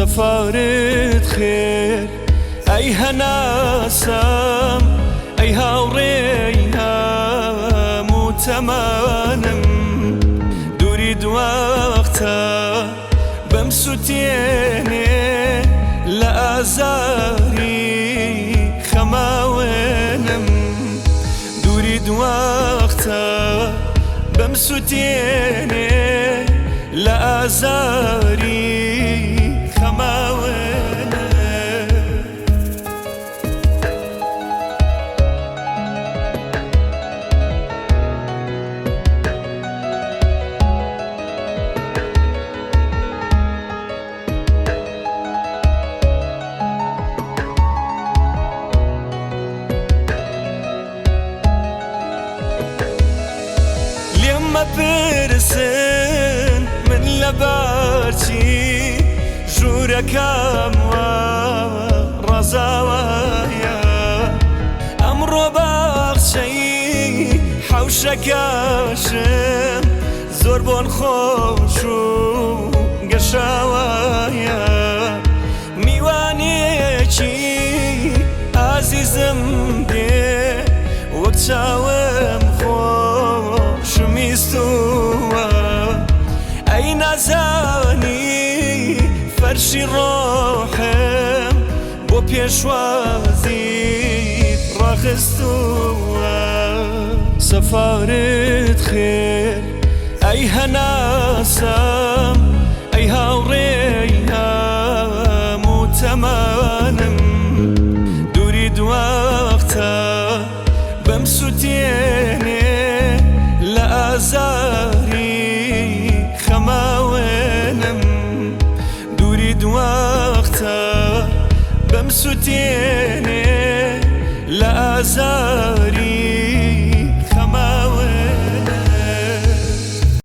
سفارة خير أي هناسم أي هاوريها متمانم دوريد وقتا بمسوتيني لأزاري خماوينم دوريد وقتا بمسوتيني لأزاري لما برسن من لبارتي جورك ورزاوايا أمرو بخشي حوشك شم زربون خوشو قشاوايا ميوانيكي عزيزم دي وقتاوم أي نزاني فرشي روحم بو بيشوازي رخصتوا سفارة خير أي هناسم أي هاوريها متمانم دوريد وقتا بمسوتيني لأزاري خماوينم دوريد وقتا بمسوتيني لأزاري